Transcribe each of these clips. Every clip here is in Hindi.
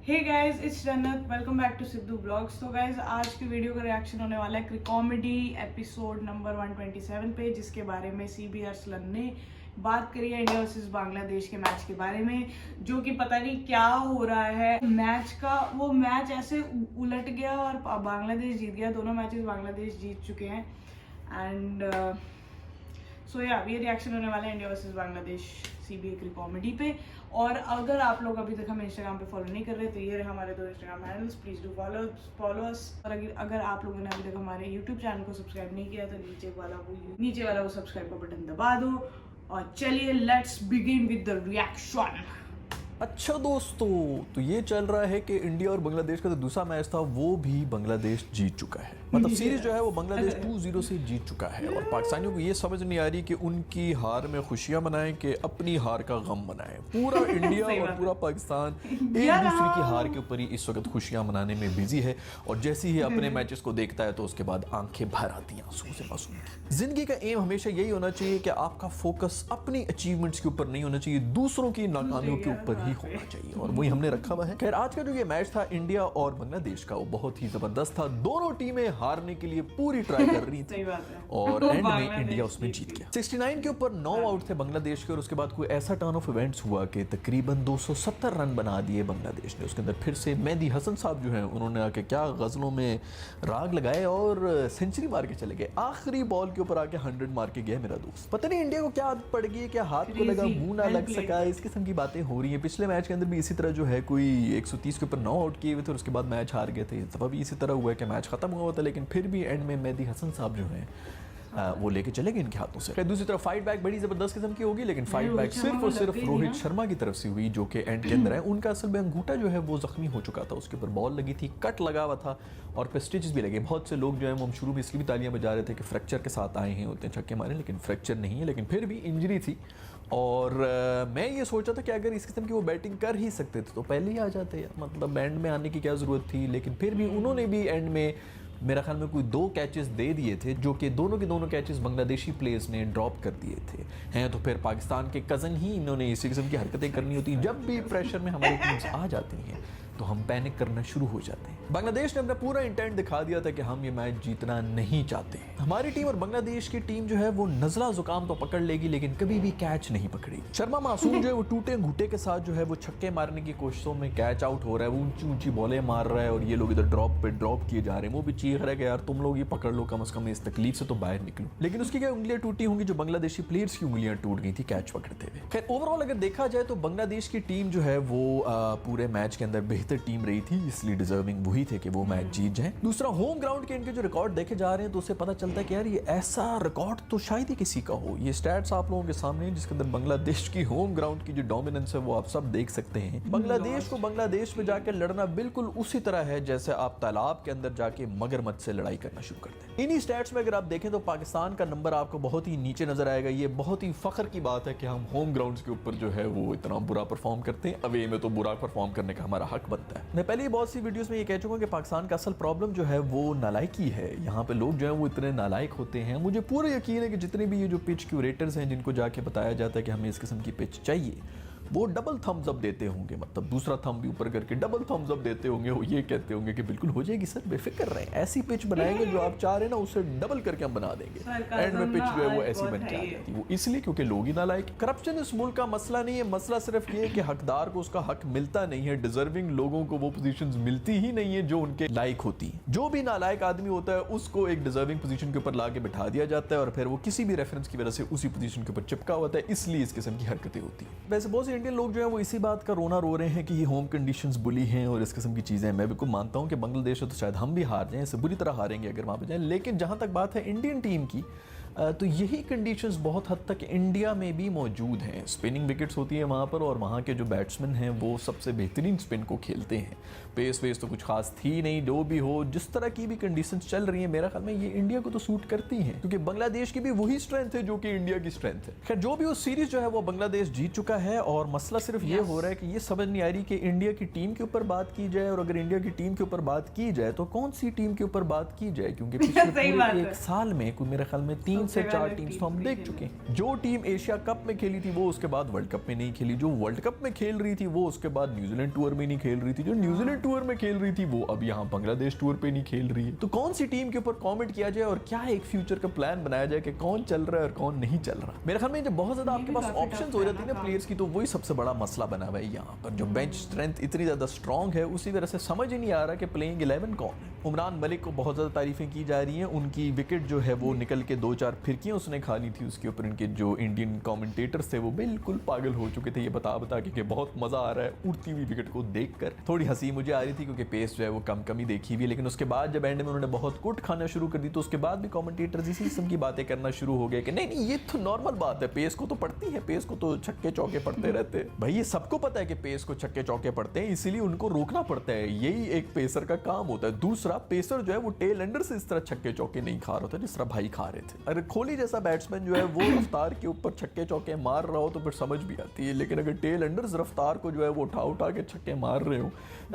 Hey guys, it's Jannat. Welcome back to Sidhu blogs. तो गाइस, आज की वीडियो का रिएक्शन होने वाला है कॉमेडी एपिसोड नंबर 127 पे, जिसके बारे में CB अरसलन ने बात करी है इंडिया वर्सेस बांग्लादेश के मैच के बारे में, जो कि पता नहीं क्या हो रहा है। मैच का वो मैच ऐसे उलट गया और बांग्लादेश जीत गया। दोनों मैचेस बांग्लादेश जीत चुके हैं। एंड सो या ये रिएक्शन होने वाला है India versus Bangladesh CB comedy पे। और अगर आप लोग अभी तक हमें इंस्टाग्राम पे फॉलो नहीं कर रहे तो ये रहे हमारे 2 Instagram handles, please do follow us. और अगर आप लोगों ने अभी तक हमारे यूट्यूब चैनल को सब्सक्राइब नहीं किया तो नीचे वाला वो सब्सक्राइब का बटन दबा दो। और चलिए let's begin with the reaction. अच्छा दोस्तों, तो ये चल रहा है कि इंडिया और बांग्लादेश का जो दूसरा मैच था वो भी बांग्लादेश जीत चुका है। मतलब सीरीज जो है वो बांग्लादेश 2-0 से जीत चुका है। और पाकिस्तानियों को ये समझ नहीं आ रही कि उनकी हार में खुशियां मनाएं कि अपनी हार का गम मनाएं। पूरा इंडिया और पूरा पाकिस्तान एक दूसरे की हार के ऊपर ही इस वक्त खुशियां मनाने में बिजी है। और जैसे ही अपने मैचेस को देखता है तो उसके बाद आंखें भर आती हैं आंसू से मासूम की। जिंदगी का एम हमेशा यही होना चाहिए कि आपका फोकस अपनी अचीवमेंट्स के ऊपर नहीं होना चाहिए, दूसरों की नाकामियों के ऊपर ही होना चाहिए। और वही हमने रखा हुआ है। खैर, आज का जो ये मैच था इंडिया और बांग्लादेश का, वो बहुत ही जबरदस्त था। दोनों टीमें हारने के लिए पूरी ट्राई कर रही थी और एंड में इंडिया उसमें जीत गया। 69 के ऊपर 9 आउट थे बांग्लादेश के। और उसके बाद कोई ऐसा टर्न ऑफ इवेंट्स हुआ कि तकरीबन 270 रन बना दिए बांग्लादेश ने। उसके अंदर फिर से मेहदी हसन साहब जो हैं उन्होंने आके क्या गजलों में राग लगाए और सेंचुरी मार के चले गए। आखिरी बॉल के ऊपर आके 100 मार के गया मेरा दोस्त। पता नहीं इंडिया को क्या आदत पड़ गई है, क्या हाथ को लगा मुंह ना लग सका, इस किस्म की बातें हो रही है। पिछले मैच के अंदर भी इसी तरह जो है कोई 130 के ऊपर 9 आउट किए हुए थे और उसके बाद मैच हार गए थे। इस दफा भी इसी तरह हुआ है कि मैच खत्म हुआ था लेकिन फिर भी एंड में मेहदी हसन साहब जो हैं वो लेके चले गए इनके हाथों से। दूसरी तरफ फाइट बैक बड़ी जबरदस्त किस्म की होगी, लेकिन फाइट बैक सिर्फ और सिर्फ रोहित शर्मा की तरफ से हुई, जो कि एंड के अंदर है। उनका असल में अंगूठा जो है वो जख्मी हो चुका था, उसके ऊपर बॉल लगी थी, कट लगा हुआ था और पे स्टिचेस भी लगे। बहुत से लोग जो है वो शुरू में इसलिए भी तालियां बजा रहे थे कि फ्रैक्चर के साथ आए हैं, उतने छक्के मारे, लेकिन फ्रैक्चर नहीं है, लेकिन फिर भी इंजरी थी। और मैं ये सोचा था कि अगर इस किस्म की वो बैटिंग कर ही सकते थे तो पहले ही आ जाते, मतलब एंड में आने की क्या ज़रूरत थी। लेकिन फिर भी उन्होंने भी एंड में मेरा ख्याल में कोई 2 कैचेस दे दिए थे, जो कि दोनों के दोनों कैचेस बांग्लादेशी प्लेयर्स ने ड्रॉप कर दिए थे। हैं तो फिर पाकिस्तान के कज़न ही इन्होंने इसी किस्म की हरकतें करनी होती। जब भी प्रेशर में हमारी टीम्स आ जाती हैं तो हम पैनिक करना शुरू हो जाते हैं। बांग्लादेश ने अपना पूरा इंटेंट दिखा दिया था कि हम ये मैच जीतना नहीं चाहते। हमारी टीम और बांग्लादेश की टीम जो है वो नज़ला जुकाम तो पकड़ लेगी लेकिन कभी भी कैच नहीं पकड़ेगी। शर्मा मासूम जो है वो टूटे घूटे के साथ जो है वो छक्के मारने की कोशिशों में कैच आउट हो रहा है, वो ऊंची ऊंची बॉलें मार रहा है और ये लोग इधर ड्रॉप पे ड्रॉप किए जा रहे हैं। वो भी चीख रहा है कि यार तुम लोग ये पकड़ लो, कम से कम इस तकलीफ से तो बाहर निकलो। लेकिन उसकी क्या उंगलियां टूटी होंगी, जो बांग्लादेशी प्लेयर्स की उंगलियां टूट गई थी कैच पकड़ते हुए। खैर, ओवरऑल अगर देखा जाए तो बांग्लादेश की टीम जो है वो पूरे मैच के अंदर बेहतर टीम रही थी, इसलिए डिजर्विंग वही थे कि वो मैच जीत जाए। दूसरा, होम ग्राउंड के इनके जो रिकॉर्ड देखे जा रहे हैं तो उससे पता चलता है कि यार ये ऐसा रिकॉर्ड तो शायद ही किसी का हो। ये स्टैट्स आप लोगों के सामने हैं जिसके अंदर बांग्लादेश की होम ग्राउंड की जो डोमिनेंस है वो आप सब देख सकते हैं। बांग्लादेश को बांग्लादेश में जाकर लड़ना बिल्कुल उसी तरह है जैसे आप तालाब के अंदर जाके मगरमच्छ से लड़ाई करना शुरू करते हैं। इन्हीं स्टैट्स में अगर आप देखें तो पाकिस्तान का नंबर आपको बहुत ही नीचे नजर आएगा। ये बहुत ही फख्र की बात है कि हम होम ग्राउंड के ऊपर जो है वो इतना बुरा परफॉर्म करते हैं। अवे में तो बुरा परफॉर्म करने का हमारा हक बनता है। मैं पहले बहुत सी वीडियोस में ये कह चुका हूं कि पाकिस्तान का असल प्रॉब्लम जो है वो नालायकी है। यहाँ पे लोग जो है वो इतने नालायक होते हैं। मुझे पूरा यकीन है कि जितने भी ये जो पिच क्यूरेटर्स हैं जिनको जाके बताया जाता है कि हमें इस किस्म की पिच चाहिए, वो डबल थम्स अप देते होंगे, मतलब दूसरा थंब भी ऊपर करके डबल थम्स अप देते होंगे। वो ये कहते होंगे कि बिल्कुल हो जाएगी सर, बेफिक्र रहें, ऐसी पिच बनाएंगे जो आप चाह रहे हैं ना उससे डबल करके हम बना देंगे। एंड में पिच जो है वो ऐसी बन के आ जाती है। वो इसलिए क्योंकि लोग ही नालायक। करप्शन इस मुल्क का मसला नहीं है, मसला सिर्फ ये है कि हकदार को उसका हक मिलता नहीं है। डिजर्विंग लोगों को वो पोजीशंस मिलती ही नहीं है जो उनके लायक होती है। जो भी नालायक आदमी होता है उसको एक डिजर्विंग पोजीशन के ऊपर लाके बिठा दिया जाता है और फिर वो किसी भी रेफरेंस की वजह से उसी पोजीशन के ऊपर चिपका होता है, इसलिए इस किस्म की हरकतें होती है। वैसे बहुत से इंडियन लोग जो है वो इसी बात का रोना रो रहे हैं कि ये होम कंडीशंस बुली हैं और इस किस्म की चीज़ें। मैं बिल्कुल मानता हूं कि बांग्लादेश है तो शायद हम भी हार जाएं, इससे बुरी तरह हारेंगे अगर वहां पे जाएं। लेकिन जहां तक बात है इंडियन टीम की, तो यही कंडीशंस बहुत हद तक इंडिया में भी मौजूद हैं। स्पिनिंग विकेट्स होती हैं वहाँ पर और वहाँ के जो बैट्समैन हैं वो सबसे बेहतरीन स्पिन को खेलते हैं। पेस वेस तो कुछ खास थी नहीं, जो भी हो, जिस तरह की भी कंडीशंस चल रही हैं मेरा ख्याल में ये इंडिया को तो सूट करती हैं, क्योंकि बांग्लादेश की भी वही स्ट्रेंथ है जो कि इंडिया की स्ट्रेंथ है। खैर, जो भी वो सीरीज जो है वो बांग्लादेश जीत चुका है और मसला सिर्फ ये हो रहा है कि ये समझ नहीं आ रही कि इंडिया की टीम के ऊपर बात की जाए, और अगर इंडिया की टीम के ऊपर बात की जाए तो कौन सी टीम के ऊपर बात की जाए, क्योंकि पिछले पूरे एक साल में कोई मेरे ख्याल में 3 कौन से जगह 4 अलग टीम्स teams तो हम भी देख खेले। चुके हैं। जो टीम एशिया कप में खेली थी वो उसके बाद वर्ल्ड कप में नहीं खेली, जो वर्ल्ड कप में खेल रही थी वो उसके बाद न्यूजीलैंड टूर में नहीं खेल रही थी, जो न्यूजीलैंड टूर में खेल रही थी वो अब यहाँ बांग्लादेश टूर पे नहीं खेल रही है। तो कौन सी टीम के ऊपर कमेंट किया जाए और क्या एक फ्यूचर का प्लान बनाया जाए कि कौन चल रहा है और कौन नहीं चल रहा। मेरे ख्याल में जब बहुत ज्यादा आपके भी पास काफी ऑप्शंस tough हो है जाती है ना ना प्लेयर्स की, तो वही सबसे बड़ा मसला बना हुआ है यहाँ पर। जो बेंच स्ट्रेंथ इतनी ज्यादा स्ट्रांग है उसी वजह से समझ ही नहीं आ रहा कि प्लेइंग 11 कौन है। उमरान मलिक को बहुत ज्यादा तारीफें की जा रही हैं, उनकी विकेट जो है वो निकल के 2-4 फिरकियां उसने खा ली थी, उसके ऊपर इनके जो इंडियन कमेंटेटर्स थे वो बिल्कुल पागल हो चुके थे ये बता बता के कि बहुत मजा आ रहा है उड़ती हुई विकेट को देखकर। थोड़ी हंसी मुझे आ रही थी क्योंकि पेस जो है वो कम ही देखी हुई है, लेकिन उसके बाद जब एंड में उन्होंने बहुत कुट खाना शुरू कर दी तो उसके बाद भी कमेंटेटर्स इसी किस्म की बातें करना शुरू हो गए कि नहीं ये तो नॉर्मल बात है, पेस को तो पड़ती है, पेस को तो छक्के चौके पड़ते रहते हैं। भाई ये सबको पता है कि पेस को छक्के चौके पड़ते हैं, इसीलिए उनको रोकना पड़ता है, यही एक पेसर का काम होता है। दूसरा, पेसर जो है वो टेल एंडर से इस तरह छक्के चौके नहीं खा रहा था जिस तरह भाई खा रहे थे। अगर कोहली जैसा बैट्समैन जो है वो रफ्तार के ऊपर छक्के चौके मार रहा हो तो फिर समझ भी आती है, लेकिन अगर टेल एंडर्स रफ्तार को जो है वो उठा के छक्के मार रहे हो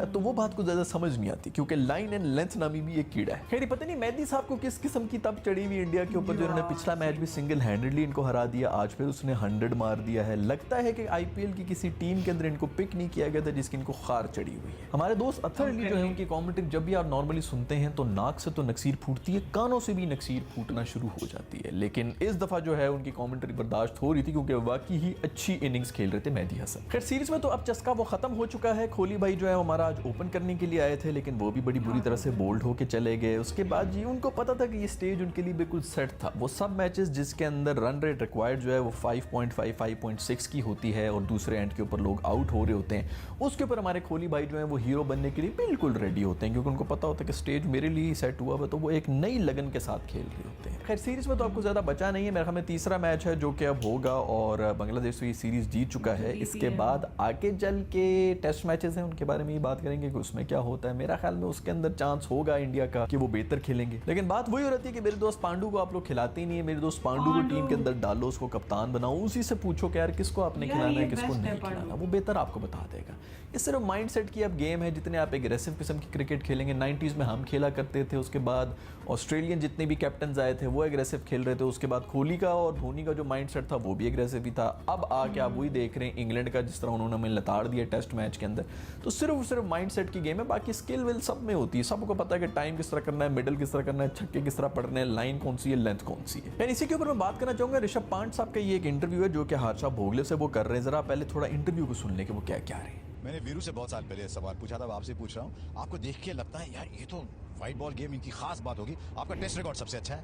तो वो बात को ज्यादा समझ नहीं आती, क्योंकि लाइन एंड लेंथ नामी भी एक कीड़ा है। खैर पता नहीं मेहदी साहब को किस किस्म की तब चढ़ी हुई इंडिया के ऊपर, जो उन्होंने पिछला मैच भी सिंगल हैंडेडली इनको हरा दिया, आज फिर उसने 100 मार दिया है। लगता है कि आईपीएल की किसी टीम के अंदर इनको पिक नहीं किया गया था जिसकी इनको खार चढ़ी हुई है। हमारे दोस्त अथर अली जो है उनकी कमेंट्री जब भी आप नॉर्मली सुनते हैं तो नाक से तो नक्सीर फूटती है, कानों से भी नक्सीर फूटना शुरू हो जाती है, लेकिन इस दफा जो है उनकी कमेंट्री बर्दाश्त हो रही थी क्योंकि वाकई ही अच्छी इनिंग्स खेल रहे थे मेहदी हसन। खैर सीरीज में तो अब चस्का वो खत्म हो चुका है। कोहली भाई जो है हमारा आज ओपन करने के लिए आए थे, लेकिन वो भी बड़ी बुरी तरह से बोल्ड होके चले गए। उसके बाद जी उनको पता था कि ये स्टेज उनके लिए बिल्कुल सेट था। वो सब मैचेस जिसके अंदर रन रेट रिक्वायर्ड जो है वो 5.5 5.6 की होती है और दूसरे एंड के ऊपर लोग आउट हो रहे होते हैं, उसके ऊपर हमारे कोहली भाई जो है वो हीरो बनने के लिए बिल्कुल रेडी होते हैं, क्योंकि उनको पता होता है कि स्टेज मेरे लिए सेट हुआ है, तो वो एक नई लगन के साथ खेल रहे होते हैं। खैर सीरीज में तो आपको ज्यादा बचा नहीं है, मेरे ख्याल में तीसरा मैच है जो कि अब होगा और बांग्लादेश तो ये सीरीज जीत चुका है। इसके बाद आगे चल के टेस्ट मैचेस हैं उनके बारे में ही बात करेंगे कि उसमें क्या होता है। मेरा ख्याल में उसके अंदर चांस होगा इंडिया का कि वो बेहतर खेलेंगे, लेकिन बात वही हो रहती है कि मेरे दोस्त पांडू को आप लोग खिलाते ही नहीं है। मेरे दोस्त पांडू को टीम के अंदर डालो, उसको कप्तान बनाओ, उसी से पूछो कि यार किसको आपने खिलाना है किसको नहीं खिलाना, वो बेहतर आपको बता देगा। ये सिर्फ माइंडसेट की अब गेम है। जितने आप एग्रेसिव किस्म की क्रिकेट खेलेंगे, 90s में हम खेला करते थे, उसके बाद ऑस्ट्रेलियन जितने भी कैप्टन आए थे वो एग्रेसिव खेल रहे थे, उसके बाद कोहली का और धोनी का जो माइंडसेट था वो भी एग्रेसिव ही था। अब आके आप वही देख रहे हैं इंग्लैंड का, जिस तरह उन्होंने हमें लताड़ दिया टेस्ट मैच के अंदर। तो सिर्फ माइंडसेट की गेम है, बाकी स्किल विल सब में होती है। सबको पता है कि टाइम किस तरह करना है, मिडल किस तरह करना है, छक्के किस तरह पड़ने हैं, लाइन कौन सी है, लेंथ कौन सी है। यानी इसी के ऊपर मैं बात करना चाहूंगा। ऋषभ पंत साहब का ये एक इंटरव्यू है जो कि हादसा भोगले से वो कर रहे हैं। जरा पहले थोड़ा इंटरव्यू को सुन ले कि वो क्या क्या रहे हैं। मैंने वीरू से बहुत साल पहले सवाल पूछा था, अब आपसे पूछ रहा हूँ। आपको देख के लगता है यार ये तो व्हाइट बॉल गेम इनकी खास बात होगी, आपका टेस्ट रिकॉर्ड सबसे अच्छा है?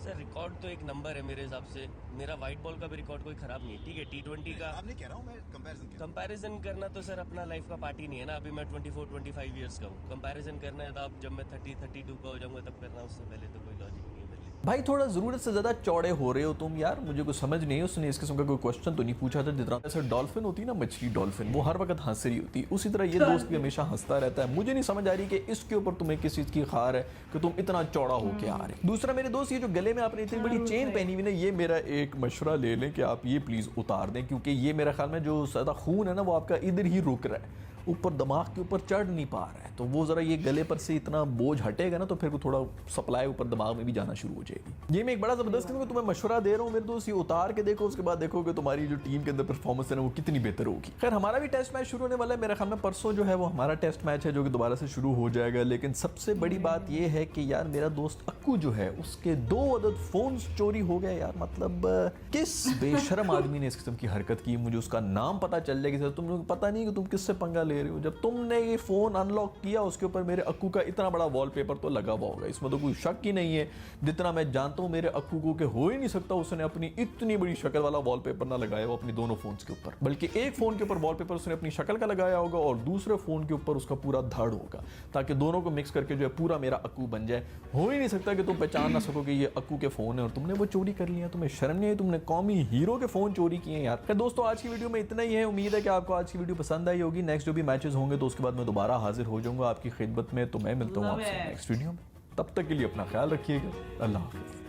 सर रिकॉर्ड तो एक नंबर है मेरे हिसाब से। मेरा व्हाइट बॉल का भी रिकॉर्ड कोई खराब नहीं है, ठीक है। T20 का आप नहीं कह रहा हूँ, मैं कंपैरिजन करना तो सर अपना लाइफ का पार्ट ही नहीं है ना। अभी मैं 24-25 ईयर्स का हूँ। कंपैरिजन करना है तो आप जब मैं 30-32 का हो जाऊंगा तब करना, उससे पहले तो कोई लॉजिक नहीं है मेरे लिए। भाई थोड़ा जरूरत से ज्यादा चौड़े हो रहे हो तुम यार, मुझे कुछ समझ नहीं है। उसने इस किस्म का कोई क्वेश्चन तो नहीं पूछा था। जितना जैसे डॉल्फिन होती है ना, मछली डॉल्फिन, वो हर वक्त हंस रही होती है, उसी तरह ये दोस्त भी हमेशा हंसता रहता है। मुझे नहीं समझ आ रही कि इसके ऊपर तुम्हें किस चीज की खार है कि तुम इतना चौड़ा होके आ रहे। दूसरा मेरे दोस्त, ये जो गले में आपने इतनी बड़ी चेन पहनी हुई ना, ये मेरा एक मशवरा ले लें कि आप ये प्लीज उतार दें, क्योंकि ये मेरा ख्याल में जो ज्यादा खून है ना वो आपका इधर ही रुक रहा है, ऊपर दिमाग के ऊपर चढ़ नहीं पा रहा है। तो वो जरा ये गले पर से इतना बोझ हटेगा ना तो फिर वो थोड़ा सप्लाई ऊपर दिमाग में भी जाना शुरू हो जाएगी। ये मैं एक बड़ा जबरदस्त किस्म का तुम्हें मशवरा दे रहा हूँ मेरे दोस्त, ये उतार के देखो, उसके बाद देखो कि तुम्हारी जो टीम के अंदर परफॉर्मेंस है ना वो कितनी बेहतर होगी। खैर हमारा भी टेस्ट मैच शुरू होने वाला है। मेरे ख्याल में परसों जो है वो हमारा टेस्ट मैच है जो कि दोबारा से शुरू हो जाएगा। लेकिन सबसे बड़ी बात ये है कि यार मेरा दोस्त अक्कू जो है उसके 2 अदद फोन चोरी हो गए यार। मतलब किस बेशरम आदमी ने इस किस्म की हरकत की, मुझे उसका नाम पता चल जाएगा। तुम लोग पता नहीं कि तुम किससे पंगा ले रहे हो। जब तुमने ये फोन अनलॉक किया उसके ऊपर मेरे अक्कू का इतना बड़ा वॉलपेपर तो लगा हुआ होगा, इसमें तो कोई शक ही नहीं है। जितना मैं जानता हूं मेरे अक्कू को कि हो ही नहीं सकता उसने अपनी इतनी बड़ी शक्ल वाला वॉलपेपर ना लगाया हो अपनी दोनों फोन्स के ऊपर, बल्कि एक फोन के ऊपर वॉलपेपर उसने अपनी शक्ल का लगाया होगा और दूसरे फोन के ऊपर उसका पूरा धड़ होगा, ताकि दोनों को मिक्स करके जो है पूरा मेरा अक्कू बन जाए। हो ही नहीं सकता कि तुम पहचान ना सको कि ये अक्कू के फोन है और तुमने वो चोरी कर लिया। तुम्हें शर्म नहीं आई? तुमने कौमी हीरो के फोन चोरी किए यार। खैर दोस्तों आज की वीडियो में इतना ही है। उम्मीद है कि आपको आज की वीडियो पसंद आई होगी। नेक्स्ट जो भी मैचेस होंगे तो उसके बाद मैं दोबारा हाजिर हो जाऊंगा आपकी खिदमत में। तो मैं मिलता हूँ आपसे नेक्स्ट वीडियो में। तब तक के लिए अपना ख्याल रखिएगा। अल्लाह हाफिज़।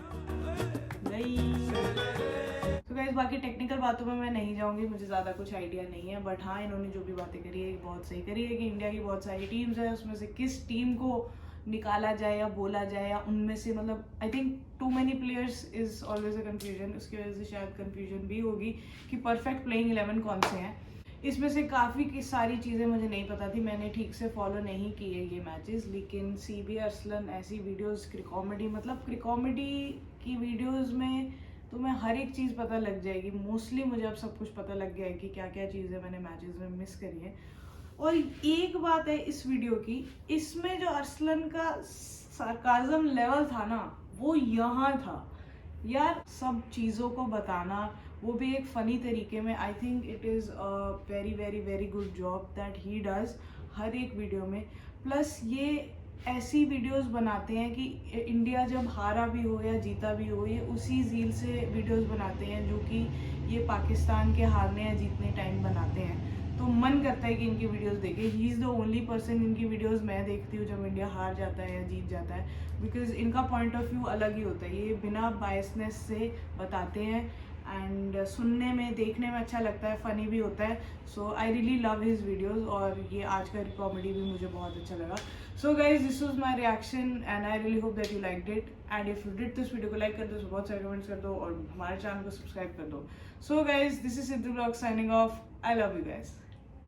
तो गाइस बाकी टेक्निकल बातों में मैं नहीं जाऊंगी, मुझे ज़्यादा कुछ आइडिया नहीं है। बट हाँ इन्होंने जो भी बातें करी है बहुत सही करी है कि इंडिया की बहुत सारी टीम्स है, उसमें से किस टीम को निकाला जाए या बोला जाए, या उनमें से मतलब I think too many players is always a confusion. उसकी वजह से शायद कन्फ्यूजन भी होगी कि परफेक्ट प्लेइंग 11 कौन से हैं। इसमें से काफ़ी की सारी चीज़ें मुझे नहीं पता थी, मैंने ठीक से फॉलो नहीं किए ये मैचेस। लेकिन CB अरसलन ऐसी वीडियोस क्रिकॉमेडी, मतलब क्रिकॉमेडी की वीडियोस में तुम्हें हर एक चीज़ पता लग जाएगी। मोस्टली मुझे अब सब कुछ पता लग गया है कि क्या क्या चीज़ें मैंने मैचेस में मिस करी है। और एक बात है इस वीडियो की, इसमें जो अरसलन का सार्काज़म लेवल था ना, वो यहाँ था यार। सब चीज़ों को बताना, वो भी एक फ़नी तरीके में। I think it is a very very very good job that he does हर एक वीडियो में। प्लस ये ऐसी वीडियोस बनाते हैं कि इंडिया जब हारा भी हो या जीता भी हो, ये उसी ज़ील से वीडियोस बनाते हैं जो कि ये पाकिस्तान के हारने या जीतने टाइम बनाते हैं। तो मन करता है कि इनकी वीडियोस देखें। He is the only person इनकी वीडियोस मैं देखती हूँ जब इंडिया हार जाता है या जीत जाता है, बिकॉज इनका पॉइंट ऑफ व्यू अलग ही होता है। ये बिना बायसनेस से बताते हैं एंड सुनने में देखने में अच्छा लगता है, फ़नी भी होता है। So I really love his videos, और ये आज का कॉमेडी भी मुझे बहुत अच्छा लगा। So guys, this was my reaction and I really hope that you liked it. And if you did this video को लाइक कर दो, बहुत सारे कमेंट्स कर दो और हमारे चैनल को सब्सक्राइब कर दो। So guys, this is Sidhu blog signing off. I love you guys.